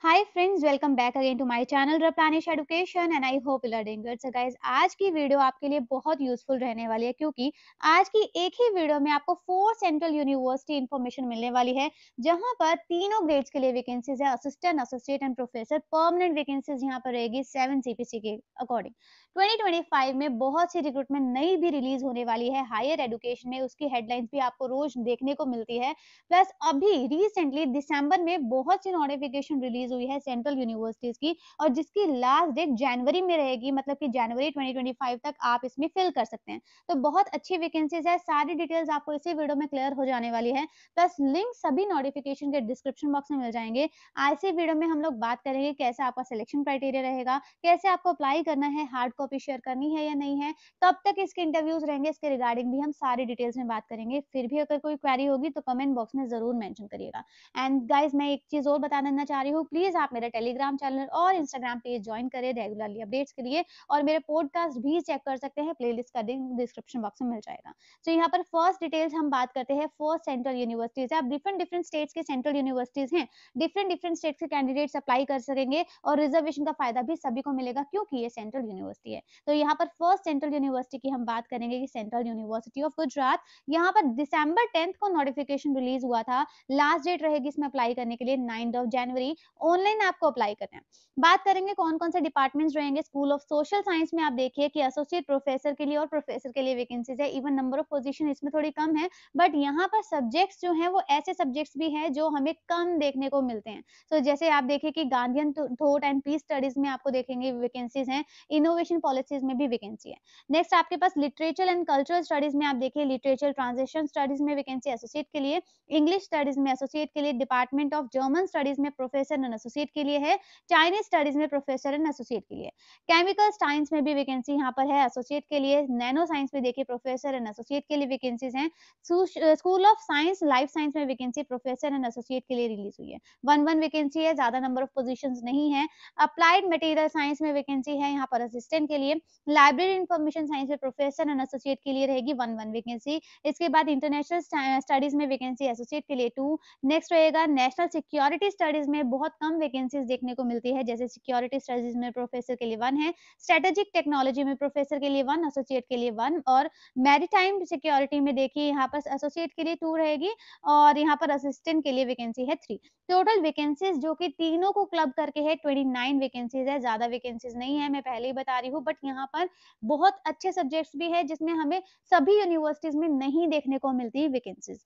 Hi friends, welcome back again to my channel replenish education and I hope you are doing good. So guys, आज की video आपके लिए बहुत useful रहने वाली है क्योंकि आज की एक ही वीडियो में आपको 4 सेंट्रल यूनिवर्सिटी इंफॉर्मेशन मिलने वाली है, जहां पर तीनों ग्रेड्स के लिए वैकेंसीज है, assistant, associate and professor. Permanent vacancies यहां पर रहेगी 7 सीपीसी के अकॉर्डिंग। 2025 में बहुत सी रिक्रूटमेंट नई भी रिलीज होने वाली है हायर एजुकेशन में, उसकी हेडलाइंस भी आपको रोज देखने को मिलती है। प्लस अभी रिसेंटली दिसंबर में बहुत सी नोटिफिकेशन रिलीज हुई है सेंट्रल यूनिवर्सिटीज की, और जिसकी लास्ट डेट जनवरी में रहेगी, मतलब कि जनवरी 2025 तक आप इसमें फिल कर सकते हैं। तो बहुत अच्छी वैकेंसीज है, सारी डिटेल्स आपको इसी वीडियो में क्लियर हो जाने वाली है। प्लस लिंक सभी नोटिफिकेशन के डिस्क्रिप्शन बॉक्स में मिल जाएंगे। आज से वीडियो में हम लोग बात करेंगे कैसे आपका सिलेक्शन क्राइटेरिया रहेगा, कैसे आपको अप्लाई करना है, हार्ड कॉपी शेयर करनी है या नहीं है, कब तक इसके इंटरव्यूज रहेंगे, इसके रिगार्डिंग भी हम सारी डिटेल्स में बात करेंगे। फिर भी अगर कोई क्वेरी होगी तो कमेंट बॉक्स में जरूर मेंशन करिएगा। एंड गाइस, मैं एक चीज और बता देना चाह रही हूँ, प्लीज आप मेरा टेलीग्राम चैनल और इंस्टाग्राम पेज ज्वाइन करें रेगुलरली अपडेट्स के लिए, और मेरे पॉडकास्ट भी चेक कर सकते हैं, प्लेलिस्ट का लिंक डिस्क्रिप्शन बॉक्स में मिल जाएगा। तो यहाँ पर फर्स्ट डिटेल्स हम बात करते हैं। फर्स्ट सेंट्रल यूनिवर्सिटीज है, अब डिफरेंट डिफरेंट स्टेट्स के सेंट्रल यूनिवर्सिटीज हैं, डिफरेंट डिफरेंट स्टेट्स के कैंडिडेट्स अप्लाई कर सकेंगे, और रिजर्वेशन का फायदा भी सभी को मिलेगा क्योंकि ये सेंट्रल यूनिवर्सिटी है। तो यहाँ पर फर्स्ट सेंट्रल यूनिवर्सिटी की हम बात करेंगे कि सेंट्रल यूनिवर्सिटी ऑफ गुजरात। यहाँ पर दिसंबर 10 को नोटिफिकेशन रिलीज हुआ था। लास्ट डेट रहेगी इसमें अप्लाई करने के लिए 9 जनवरी। ऑनलाइन आपको अप्लाई करना है। बात करेंगे कौन कौन से डिपार्टमेंट्स रहेंगे। स्कूल ऑफ सोशल साइंस में आप देखिए कि एसोसिएट प्रोफेसर के लिए और प्रोफेसर के लिए वैकेंसीज है। इवन नंबर ऑफ पोजीशन इसमें थोड़ी कम है, बट यहाँ पर सब्जेक्ट्स जो हैं वो ऐसे सब्जेक्ट्स भी हैं जो हमें कम देखने को मिलते हैं। तो जैसे आप देखिए कि Gandhian thought and peace studies में आपको देखेंगे वैकेंसीज हैं, इनोवेशन पॉलिसीज में भी वैकेंसी है। नेक्स्ट आपके पास लिटरेचर एंड कल्चरल स्टडीज में आप देखिए लिटरेचर ट्रांसलेशन स्टडीज में वैकेंसी एसोसिएट के लिए, इंग्लिश स्टडीज में एसोसिएट के लिए, डिपार्टमेंट ऑफ जर्मन स्टडीज में प्रोफेसर एंड एसोसिएट के लिए है, चाइनीज स्टडीज में प्रोफेसर एंड एसोसिएट के लिए। केमिकल साइंस में भी वैकेंसी यहाँ पर है एसोसिएट के लिए। नैनो साइंस में देखिए प्रोफेसर एंड एसोसिएट के लिए वैकेंसीज हैं। School of science life science में वैकेंसी प्रोफेसर एंड एसोसिएट के लिए रिलीज हुई है। वन वन वैकेंसी है, ज्यादा नंबर ऑफ पोजीशंस नहीं है। अप्लाइड मटेरियल साइंस में वैकेंसी है यहाँ पर असिस्टेंट के लिए। लाइब्रेरी इंफॉर्मेशन साइंस में प्रोफेसर एंड एसोसिएट के लिए रहेगी वन वन वैकेंसी। इसके बाद इंटरनेशनल स्टडीज में वैकेंसी एसोसिएट के लिए 2। नेक्स्ट रहेगा नेशनल सिक्योरिटी स्टडीज में बहुत कम वैकेंसीज देखने को मिलती है, जैसे सिक्योरिटी स्टडीज में प्रोफेसर के लिए 1 है, स्ट्रेटेजिक टेक्नोलॉजी में प्रोफेसर के लिए 1, एसोसिएट के लिए 1, और मैरीटाइम सिक्योरिटी में देखिए यहाँ पर एसोसिएट के लिए 2 रहेगी, और यहाँ पर असिस्टेंट के लिए वैकेंसी है 3। टोटल वैकेंसीज जो कि तीनों को क्लब करके है 29 वैकेंसीज है, ज्यादा वैकेंसीज नहीं है, मैं पहले ही बता रही हूँ। बट यहाँ पर बहुत अच्छे सब्जेक्ट्स भी है जिसमें हमें सभी यूनिवर्सिटीज में नहीं देखने को मिलती वैकेंसीज।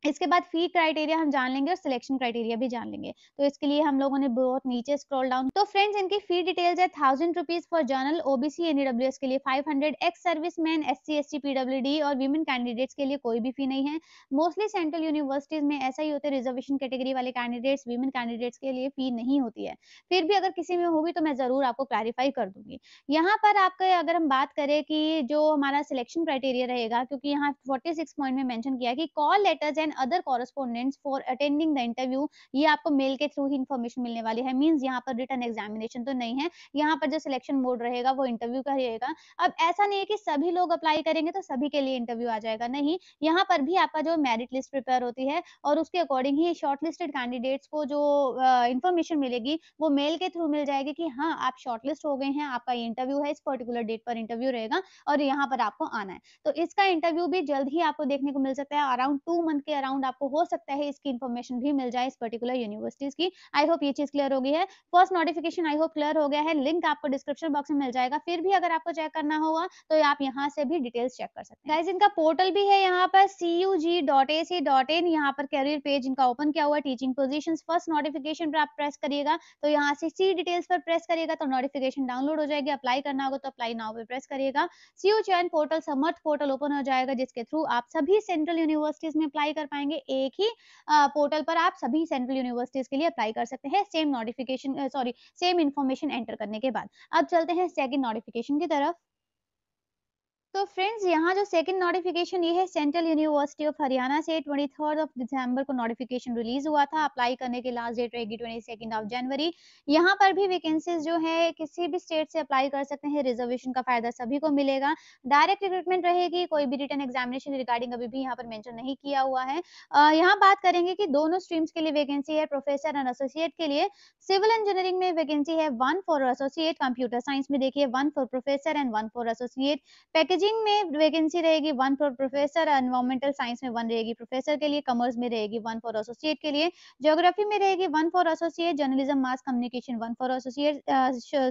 इसके बाद फी क्राइटेरिया हम जान लेंगे और सिलेक्शन क्राइटेरिया भी जान लेंगे। तो इसके लिए हम लोगों ने बहुत नीचे स्क्रॉल डाउन, तो फ्रेंड्स इनकी फी डिटेल्स है 1000 रुपीज फॉर जनरल ओबीसी एनईडब्ल्यूएस के लिए 500, ex serviceman SC ST PWD और वीमेन कैंडिडेट्स के लिए कोई भी फी नहीं है। मोस्टली सेंट्रल यूनिवर्सिटीज में ऐसा ही होता है, रिजर्वेशन कैटेगरी वाले कैंडिडेट्स वीमेन कैंडिडेट्स के लिए फी नहीं होती है। फिर भी अगर किसी में होगी तो मैं जरूर आपको क्लैरिफाई कर दूंगी। यहाँ पर आपका अगर हम बात करें कि जो हमारा सिलेक्शन क्राइटेरिया रहेगा, क्योंकि यहाँ 46 पॉइंट में मेंशन किया है कि call letters and other correspondents for attending the interview, ये आपको मेल के थ्रू ही इन्फॉर्मेशन मिलने वाली है। मींस यहाँ पर रिटन एग्जामिनेशन तो नहीं है, यहाँ पर जो सिलेक्शन मोड रहेगा वो इंटरव्यू का रहेगा। अब ऐसा नहीं है कि सभी लोग अप्लाई करेंगे तो सभी के लिए इंटरव्यू आ जाएगा, नहीं। यहाँ पर भी आपका जो मेरिट लिस्ट प्रिपेयर होती है और उसके अकॉर्डिंग ही शॉर्ट लिस्टेड कैंडिडेट्स को जो इन्फॉर्मेशन मिलेगी वो मेल के थ्रू मिल जाएगी कि हाँ आप शॉर्ट लिस्ट हो गए हैं, आपका ये इंटरव्यू है, इस पर्टिकुलर डेट पर इंटरव्यू रहेगा और यहाँ पर आपको आना है। तो इसका इंटरव्यू भी जल्द ही आपको देखने को मिल सकता है, अराउंड 2 मंथ के अराउंड आपको हो सकता है इसकी इन्फॉर्मेशन भी मिल जाए इस पर्टिकुलर यूनिवर्सिटीज की। आई होप ये चीज क्लियर हो गई है। First notification I hope clear हो गया है, लिंक आपको डिस्क्रिप्शन बॉक्स में मिल जाएगा। फिर भी अगर आपको चेक करना होगा तो आप यहाँ से भी डिटेल्स चेक कर सकते हैं। गाइस, इनका पोर्टल भी है यहाँ पर cug.ac.in, यहाँ पर कैरियर पेज इनका ओपन किया हुआ है, टीचिंग पोजीशंस। फर्स्ट नोटिफिकेशन पर आप प्रेस करिएगा तो यहाँ से सी डिटेल्स पर प्रेस करिएगा तो नोटिफिकेशन डाउनलोड हो जाएगी। अप्लाई करना होगा तो अप्लाई नाउ पे प्रेस करिएगा। सीयू चयन पोर्टल समर्थ पोर्टल ओपन हो जाएगा, जिसके थ्रू आप सभी सेंट्रल यूनिवर्सिटीज में अप्लाई कर पाएंगे। एक ही पोर्टल पर आप सभी सेंट्रल यूनिवर्सिटीज के लिए अप्लाई कर सकते हैं, same notification same information enter करने के बाद। अब चलते हैं सेकंड नोटिफिकेशन की तरफ। तो फ्रेंड्स यहाँ जो सेकंड नोटिफिकेशन ये है सेंट्रल यूनिवर्सिटी ऑफ हरियाणा से 23 दिसंबर को नोटिफिकेशन रिलीज हुआ था। अप्लाई करने की लास्ट डेट रहेगी 22 जनवरी। यहाँ पर भी वैकेंसीज जो है किसी भी स्टेट से अप्लाई कर सकते हैं। रिजर्वेशन का फायदा सभी को मिलेगा। डायरेक्ट रिक्रूटमेंट रहेगी। कोई भी रिटन एग्जामिनेशन रिगार्डिंग अभी भी यहाँ पर मेंशन नहीं किया हुआ है। यहाँ बात करेंगे कि दोनों स्ट्रीम्स के लिए वैकेंसी है, प्रोफेसर एंड एसोसिएट के लिए। सिविल इंजीनियरिंग में वैकेंसी है 1 फॉर एसोसिएट, कंप्यूटर साइंस में देखिए 1 for professor and 1 for associate. Packaging में वैकेंसी रहेगी 1 फॉर प्रोफेसर, एनवायरमेंटल साइंस में 1 रहेगी प्रोफेसर के लिए, कॉमर्स में रहेगी 1 फॉर एसोसिएट के लिए, ज्योग्राफी में रहेगी 1 for associate, journalism mass communication 1 for associate,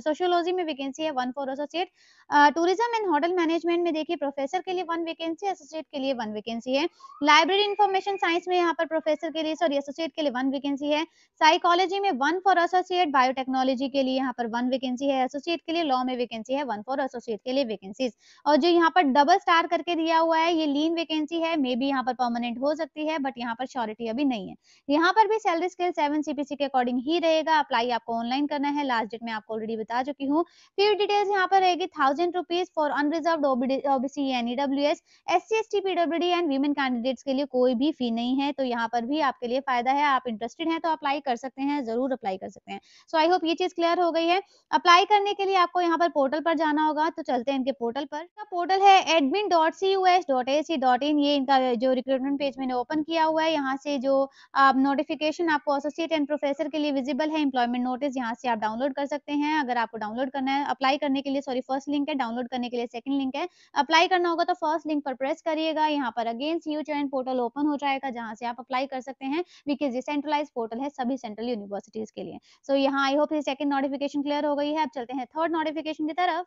sociology में वैकेंसी है 1 for associate, tourism and hotel management में देखिए प्रोफेसर के लिए 1 वैकेंसी, एसोसिएट के लिए 1 वैकेंसी है, लाइब्रेरी इंफॉर्मेशन साइंस में यहाँ पर प्रोफेसर के लिए एसोसिएट के लिए 1 वैकेंसी है, साइकोलॉजी में 1 फॉर एसोसिएट, बायोटेक्नोलॉजी के लिए यहाँ पर 1 वैकेंसी है, एसोसिएट के लिए, लॉ में वैकेंसी है 1 फॉर एसोसिएट के लिए वैकेंसीज। और जो यहाँ पर डबल स्टार करके दिया हुआ है ये लीन वैकेंसी है, मे बी यहाँ पर परमानेंट हो सकती है, बट यहाँ पर श्योरिटी अभी नहीं है। यहाँ पर भी सैलरी स्केल 7 सीपीसी के अकॉर्डिंग ही रहेगा। अप्लाई आपको ऑनलाइन करना है, लास्ट डेट मैं आपको ऑलरेडी बता चुकी हूँ। फिर डिटेल्स यहाँ पर रहेगी 1000 rupees for unreserved OBC and EWS, SC ST PWD and women candidates के लिए कोई भी फी नहीं है। तो यहाँ पर भी आपके लिए फायदा है। आप इंटरेस्टेड हैं तो अप्लाई कर सकते हैं, जरूर अप्लाई कर सकते हैं। सो आई होप ये चीज क्लियर हो गई है। अप्लाई करने के लिए आपको यहाँ पर पोर्टल पर जाना होगा, तो चलते हैं इनके पोर्टल पर। इसका पोर्टल है admin.cus.ac.in। ये इनका जो रिक्रूटमेंट पेज मैंने ओपन किया हुआ है। यहाँ से जो नोटिफिकेशन आपको एसोसिएट एंड प्रोफेसर के लिए विजिबल है, एम्प्लॉयमेंट नोटिस यहाँ से आप डाउनलोड कर सकते हैं। अगर आपको डाउनलोड करना है, अप्लाई करने के लिए फर्स्ट लिंक है, डाउनलोड करने के लिए सेकंड लिंक है। अप्लाई करना होगा तो फर्स्ट लिंक पर प्रेस करिएगा। यहाँ पर again CU join portal open हो जाएगा, जहाँ से आप अप्लाई कर सकते हैं। बिकॉज ये सेंट्रलाइज पोर्टल है सभी सेंट्रल यूनिवर्सिटीज के लिए। सो यहाँ आई होप ये सेकंड नोटिफिकेशन क्लियर हो गई है। अब चलते हैं थर्ड नोटिफिकेशन की तरफ।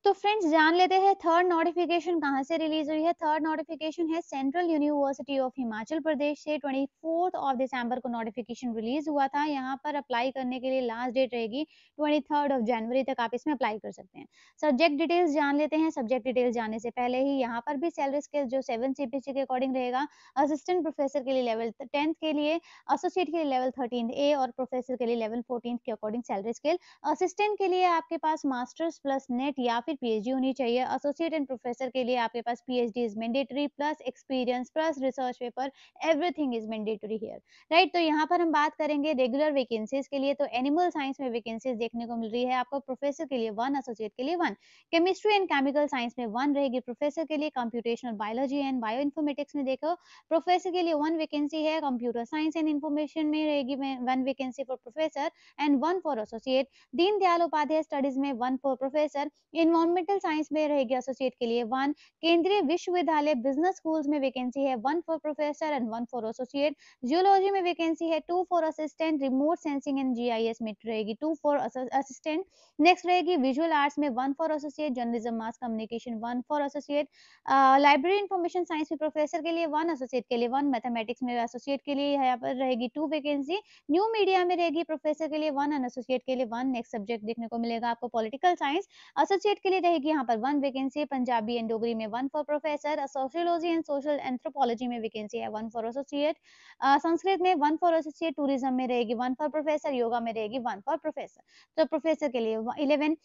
तो फ्रेंड्स जान लेते हैं थर्ड नोटिफिकेशन कहाँ से रिलीज हुई है। थर्ड नोटिफिकेशन है central university of Himachal Pradesh से। 24 दिसंबर को नोटिफिकेशन रिलीज हुआ था। यहाँ पर अप्लाई करने के लिए लास्ट डेट रहेगी 23 जनवरी तक, आप इसमें अप्लाई कर सकते हैं। सब्जेक्ट डिटेल्स जान लेते हैं। सब्जेक्ट डिटेल्स जानने से पहले ही यहाँ पर भी सैलरी स्केल जो 7 सीपीसी के अकॉर्डिंग रहेगा। असिस्टेंट प्रोफेसर के लिए लेवल 10th के लिए, एसोसिएट के लिए लेवल 13A और प्रोफेसर के लिए लेवल 14th के अकॉर्डिंग सैलरी स्केल। असिस्टेंट के लिए आपके पास मास्टर्स प्लस नेट या फिर पीएचडी होनी चाहिए। एसोसिएट एंड प्रोफेसर के लिए आपके पास PhD is mandatory plus experience plus research paper, everything is mandatory here, right. तो यहाँ पर हम बात करेंगे रेगुलर वैकेंसीज के लिए। तो एनिमल साइंस में वैकेंसीज देखने को मिल रही है आपको, प्रोफेसर के लिए 1, एसोसिएट के लिए 1। केमिस्ट्री एंड केमिकल साइंस में 1 रहेगी प्रोफेसर के लिए। Computational biology and bio informatics में देखो प्रोफेसर के लिए 1 वैकेंसी है। कंप्यूटर साइंस एंड इन्फॉर्मेशन में रहेगी 1 vacancy for professor and 1 for associate. Deendayal Upadhyay studies में 1 फॉर प्रोफेसर। इन्वायरमेंटल साइंस में रहेगी एसोसिएट के लिए 1। केंद्रीय विश्वविद्यालय बिजनेस स्कूल्स में वैकेंसी है 1 for professor and 1 for associate. Geology में वैकेंसी है 2 for assistant. Remote sensing and GIS में रहेगी 2 फॉर असिस्टेंट। नेक्स्ट रहेगी विजुअल आर्ट्स में 1 for associate. Journalism mass communication 1 for associate. Library information science में professor के लिए 1, एसोसिएट के लिए 1। मैथमेटिक्स में एसोसिएट के लिए यहाँ पर रहेगी 2 वैकेंसी। न्यू मीडिया में रहेगी प्रोफेसर के लिए 1 एंड एसोसिएट के लिए 1। नेक्स्ट सब्जेक्ट देखने को मिलेगा आपको पॉलिटिकल साइंस। एसोसिएट के लिए रहेगी यहाँ पर 1 वैकेंसी। पंजाबी एंड डोगरी में 1 for professor. Sociology and social anthropology में वैकेंसी है 1 फॉर एसोसिएट। संस्कृत में 1 फॉर एसोसिएट। टूरिज्म में रहेगी 1 फॉर प्रोफेसर। योगा में रहेगी 1 फॉर प्रोफेसर। तो प्रोफेसर के लिए 11,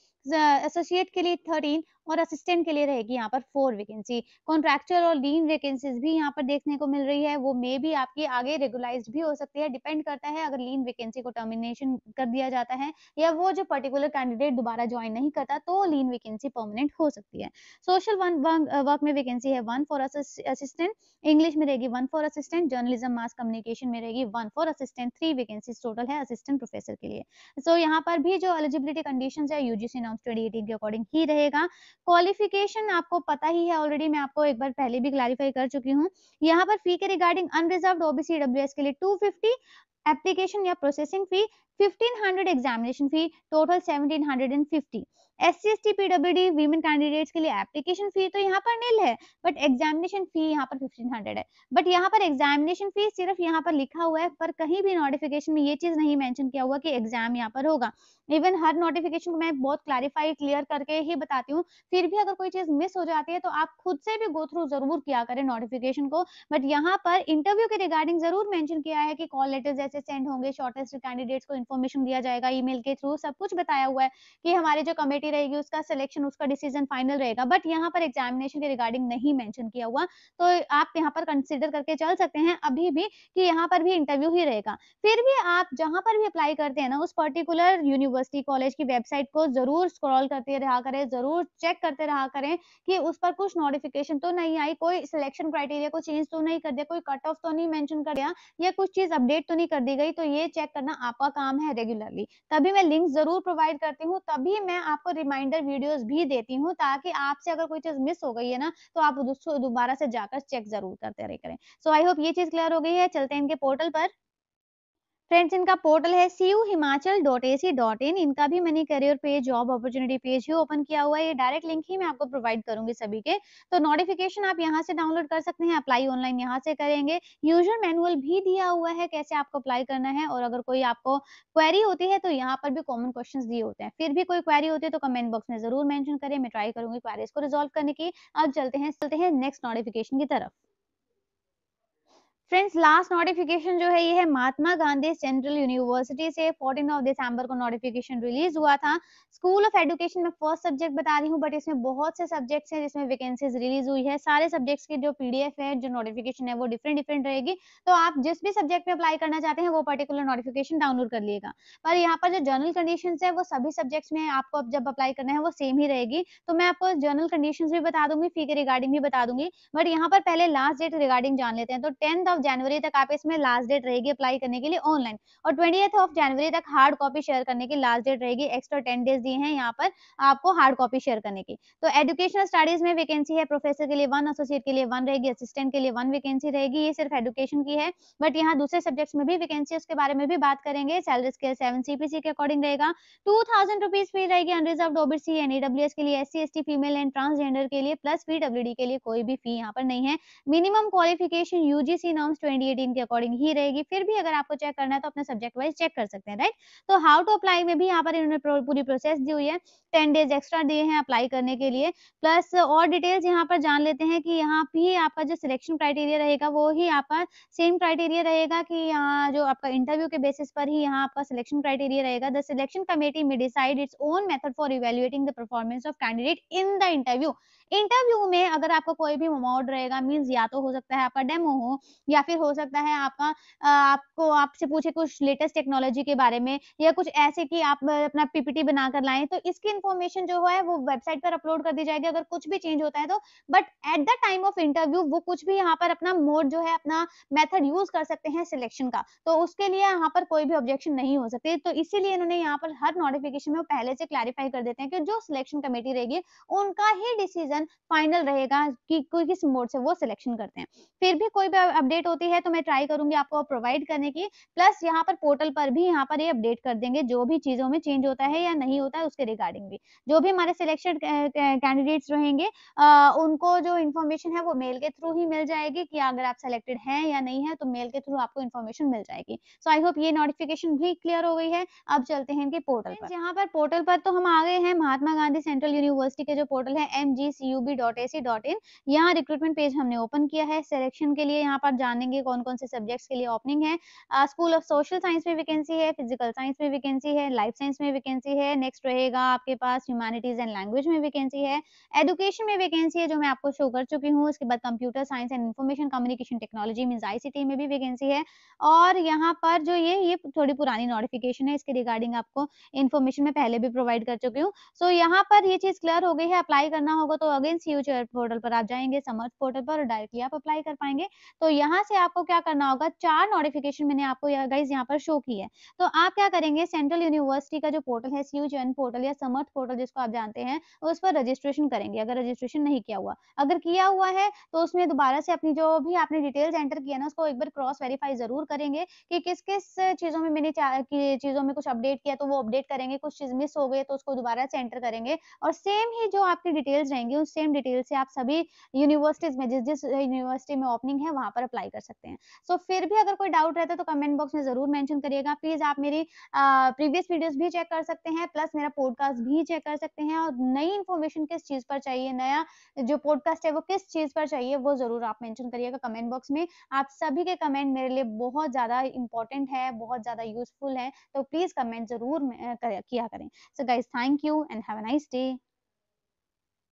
एसोसिएट के लिए 13 और असिस्टेंट के लिए रहेगी यहाँ पर 4 वैकेंसी। कॉन्ट्रैक्चुअल और लीन वैकेंसीज भी यहाँ पर देखने को मिल रही है, वो मे भी आपकी आगे रेगुलाइज्ड भी हो सकती है। डिपेंड करता है अगर लीन वैकेंसी को टर्मिनेशन कर दिया जाता है या वो जो पर्टिकुलर कैंडिडेट दोबारा ज्वाइन नहीं करता तो लीन वैकेंसी परमानेंट हो सकती है। सोशल वर्क में वैकेंसी है 1 फॉर असिस्टेंट। इंग्लिश में रहेगी 1 for assistant. Journalism mass communication में रहेगी 1 फॉर असिस्टेंट। 3 वैकेंसीज टोटल है असिस्टेंट प्रोफेसर के लिए। सो यहाँ पर भी जो एलिजिबिलिटी कंडीशंस है यूजीसी नॉर्म्स 2018 के अकॉर्डिंग ही रहेगा। क्वालिफिकेशन आपको पता ही है ऑलरेडी, मैं आपको एक बार पहले भी क्लैरिफाई कर चुकी हूँ। यहाँ पर फी के रिगार्डिंग अनरिजर्व्ड ओबीसी ईडब्ल्यूएस के लिए 250 एप्लीकेशन या प्रोसेसिंग फी, 1500 एग्जामिनेशन फी, total 1750। SC ST PWD women candidates के लिए एप्लीकेशन फी तो यहाँ पर नील है, बट एग्जामिनेशन फी यहाँ पर 1500 है। बट यहाँ पर एग्जामिनेशन फी सिर्फ यहाँ पर लिखा हुआ है, पर कहीं भी नोटिफिकेशन में ये चीज नहीं मेंशन किया हुआ कि एग्जाम यहाँ पर होगा। इवन हर नोटिफिकेशन को मैं बहुत क्लैरिफाई क्लियर करके ही बताती हूँ, फिर भी अगर कोई चीज मिस हो जाती है तो आप खुद से भी गो थ्रू जरूर किया करें नोटिफिकेशन को। बट यहाँ पर इंटरव्यू के रिगार्डिंग जरूर मेंशन किया है कि कॉल लेटर जैसे सेंड होंगे, शॉर्टेस्ट कैंडिडेट्स को इन्फॉर्मेशन दिया जाएगा, ईमेल के थ्रू सब कुछ बताया हुआ है कि हमारी जो कमेटी रहेगी उसका सिलेक्शन, उसका डिसीजन फाइनल रहेगा। बट यहाँ पर एग्जामिनेशन के रिगार्डिंग नहीं मेंशन किया हुआ, तो आप यहाँ पर कंसीडर करके चल सकते हैं अभी भी कि यहाँ पर भी इंटरव्यू ही रहेगा। फिर भी आप जहाँ पर भी अप्लाई करते हैं ना, उस पर्टिकुलर यूनिवर्सिटी, कॉलेज की वेबसाइट को ज़रूर स्क्रॉल करते रहा करें, ज़रूर चेक करते रहा करें कि उस पर कुछ नोटिफ़िकेशन तो नहीं आई, कोई सिलेक्शन क्राइटेरिया को चेंज तो नहीं कर दिया, कोई कट ऑफ तो नहीं मेंशन कर दिया या कुछ चीज़ अपडेट तो नहीं कर दी गई। तो ये चेक करना आपका काम है रेगुलरली। तभी मैं लिंक ज़रूर प्रोवाइड करती हूँ, तभी मैं आपको रिमाइंडर वीडियोज़ भी देती हूँ, ताकि आपसे अगर कोई चीज़ मिस हो गई है ना, तो आप उसको दोबारा से जाकर चेक ज़रूर करते रहे करें। सो आई होप ये चीज़ क्लियर हो गई है। चलते हैं इनके पोर्टल पर। फ्रेंड्स, इनका पोर्टल है cuhimachal.ac.in। इनका भी मैंने career page, job opportunity page ही ओपन किया हुआ है। ये डायरेक्ट लिंक ही मैं आपको प्रोवाइड करूँगी सभी के। तो नोटिफ़िकेशन आप यहाँ से डाउनलोड कर सकते हैं, अप्लाई ऑनलाइन यहाँ से करेंगे। यूज़र मैनुअल भी दिया हुआ है कैसे आपको अप्लाई करना है, और अगर कोई आपको क्वेरी होती है तो यहाँ पर भी कॉमन क्वेश्चंस दिए होते हैं। फिर भी कोई क्वेरी होती है तो कमेंट बॉक्स में ज़रूर मेंशन करें, मैं ट्राई करूँगी क्वेरीज़ को रिज़ॉल्व करने की। अब चलते हैं नेक्स्ट नोटिफ़िकेशन की तरफ। फ्रेंड्स, लास्ट नोटिफिकेशन जो है ये है महात्मा गांधी सेंट्रल यूनिवर्सिटी से 14 दिसंबर को नोटिफिकेशन रिलीज हुआ था। स्कूल ऑफ एजुकेशन में फर्स्ट सब्जेक्ट बता रही हूँ, बट इसमें बहुत से सब्जेक्ट्स हैं जिसमें वैकेंसीज रिलीज हुई है। सारे सब्जेक्ट्स की जो पीडीएफ है, जो नोटिफिकेशन है, वो डिफरेंट डिफरेंट रहेगी। तो आप जिस भी सब्जेक्ट में अप्लाई करना चाहते हैं वो पर्टिकुलर नोटिफिकेशन डाउनलोड कर लिएगा। पर यहाँ पर जो जनरल कंडीशन है वो सभी सब्जेक्ट्स में आपको अब जब अप्लाई करना है वो सेम ही रहेगी। तो मैं आपको जनरल कंडीशन भी बता दूंगी, फी के रिगार्डिंग भी बता दूंगी। बट यहाँ पर पहले लास्ट डेट रिगार्डिंग जान लेते हैं। तो 10 जनवरी तक आप इसमें लास्ट डेट रहेगी अप्लाई करने के लिए ऑनलाइन, और 20 जनवरी तक हार्ड कॉपी शेयर करने की लास्ट डेट रहेगी। एक्स्ट्रा 10 डेज दिए हैं यहाँ पर आपको हार्ड कॉपी शेयर करने की। तो एजुकेशनल स्टडीज में वैकेंसी है, प्रोफेसर के लिए 1, एसोसिएट के लिए 1 रहेगी, असिस्टेंट के लिए 1 वैकेंसी रहेगी। ये सिर्फ एजुकेशन की है, बट यहाँ दूसरे सब्जेक्ट्स में भी वैकेंसी, उसके बारे में भी बात करेंगे। सैलरी स्केल 7 सीपीसी के अकॉर्डिंग रहेगा। 2000 रुपीज फी रहेगी अनरिजर्व्ड ओबीसी एंड ईडब्ल्यूएस के लिए, SC ST female and transgender के लिए, प्लस पीडब्ल्यूडी के लिए कोई भी फी यहाँ पर नहीं है। मिनिमम क्वालिफिकेशन यूजीसी नॉर्म्स 2018 के अकॉर्डिंग ही रहेगी। फिर भी अगर आपको चेक करना है तो अपने सब्जेक्ट वाइज चेक कर सकते हैं, राइट। तो हाउ टू अप्लाई में भी यहाँ पर इन्होंने पूरी प्रोसेस दी हुई है। 10 डेज एक्स्ट्रा दिए हैं अप्लाई करने के लिए। प्लस और डिटेल्स यहाँ पर जान लेते हैं कि यहाँ भी आपका जो सिलेक्शन क्राइटेरिया रहेगा वो ही आपका सेम क्राइटेरिया रहेगा कि यहाँ जो आपका इंटरव्यू के बेसिस पर ही यहाँ आपका सिलेक्शन क्राइटेरिया रहेगा। द सिलेक्शन कमेटी में decide its own method for evaluating the performance of candidate in the interview. Interview में अगर आपका कोई भी मोड रहेगा, मीन्स या तो हो सकता है आपका डेमो हो, या फिर हो सकता है आपका आपको आपसे पूछे कुछ लेटेस्ट टेक्नोलॉजी के बारे में, या कुछ ऐसे कि आप अपना पीपीटी बनाकर लाएं, तो इसकी इन्फॉर्मेशन जो है वो वेबसाइट पर अपलोड कर दी जाएगी अगर कुछ भी चेंज होता है तो। But at the time of interview वो कुछ भी यहाँ पर अपना मोड जो है, अपना मेथड यूज कर सकते हैं सिलेक्शन का, तो उसके लिए यहाँ पर कोई भी ऑब्जेक्शन नहीं हो सकती। तो इसीलिए इन्होंने यहाँ पर हर नोटिफिकेशन में पहले से क्लैरिफाई कर देते हैं कि जो सिलेक्शन कमेटी रहेगी उनका ही डिसीजन फाइनल रहेगा कि कोई किस मोड से वो सिलेक्शन करते हैं। फिर भी कोई भी अपडेट होती है तो मैं ट्राई करूंगी आपको प्रोवाइड करने की। प्लस यहाँ पर पोर्टल पर भी यहाँ पर ये अपडेट कर देंगे जो भी चीजों में चेंज होता है या नहीं होता है उसके रिगार्डिंग भी। जो भी हमारे सिलेक्टेड कैंडिडेट्स रहेंगे उनको जो इन्फॉर्मेशन है वो मेल के थ्रू ही मिल जाएगी कि अगर आप सेलेक्टेड हैं या नहीं है, तो मेल के थ्रू आपको इन्फॉर्मेशन मिल जाएगी। सो आई होप ये नोटिफिकेशन भी क्लियर हो गई है। अब चलते हैं इनके पोर्टल पर। यहाँ पर पोर्टल पर तो हम आ गए हैं महात्मा गांधी सेंट्रल यूनिवर्सिटी के जो पोर्टल है mgcub.ac.in। यहाँ रिक्रूटमेंट पेज हमने ओपन किया है। सिलेक्शन के लिए यहाँ पर जानेंगे कौन कौन से सब्जेक्ट्स के लिए ओपनिंग है। स्कूल ऑफ सोशल साइंस में वैकेंसी है, फिजिकल साइंस में वैकेंसी है, लाइफ साइंस में वैकेंसी है। नेक्स्ट रहेगा आपके पास ह्यूमैनिटीज एंड लैंग्वेज में वैकेंसी है। एजुकेशन में वैकेंसी है जो मैं आपको शो कर चुकी हूँ। उसके बाद computer science and information communication technology means ICT में भी वैकेंसी है। और यहाँ पर जो ये थोड़ी पुरानी नोटिफिकेशन है, इसके रिगार्डिंग आपको इन्फॉर्मेशन मैं पहले भी प्रोवाइड कर चुकी हूँ। सो यहाँ पर ये चीज क्लियर हो गई है। अप्लाई करना होगा तो अगेन सीयू पोर्टल पर आप जाएंगे, समर्थ पोर्टल पर, और डायरेक्टली आप अप्लाई कर पाएंगे। तो यहाँ से आपको क्या करना होगा, 4 नोटिफिकेशन मैंने आपको गाइस यहाँ पर शो की है। तो आप क्या करेंगे, सेंट्रल यूनिवर्सिटी का जो पोर्टल है, सीयू जॉइन पोर्टल या समर्थ पोर्टल जिसको आप जानते हैं, उस पर रजिस्ट्रेशन करेंगे अगर रजिस्ट्रेशन नहीं किया हुआ। अगर किया हुआ है तो उसमें दोबारा से अपनी जो भी आपने डिटेल्स एंटर किया ना उसको एक बार क्रॉस वेरीफाई जरूर करेंगे कि किस किस चीजों में मैंने चीजों में कुछ अपडेट किया तो वो अपडेट करेंगे, कुछ चीज मिस हो गई तो उसको दोबारा से एंटर करेंगे, और सेम ही जो आपकी डिटेल्स रहेंगी उन उस सेम डिटेल से आप सभी यूनिवर्सिटीज़ में जिस-जिस यूनिवर्सिटी में ओपनिंग है वहाँ पर अप्लाई कर सकते हैं। सो फिर भी अगर कोई डाउट रहता है तो कमेंट बॉक्स में ज़रूर मेंशन करिएगा। प्लीज़ आप मेरी प्रीवियस वीडियोज़ भी चेक कर सकते हैं, प्लस मेरा पॉडकास्ट भी चेक कर सकते हैं और नई इन्फॉर्मेशन किस चीज़ पर चाहिए, नया जो पॉडकास्ट है वो किस चीज़ पर चाहिए, वो ज़रूर आप मेंशन करिएगा कमेंट बॉक्स में। आप सभी के कमेंट मेरे लिए बहुत ज़्यादा इम्पोर्टेंट है, बहुत ज़्यादा यूज़फुल है, तो प्लीज़ कमेंट ज़रूर किया करें। So guys thank you and have a nice day.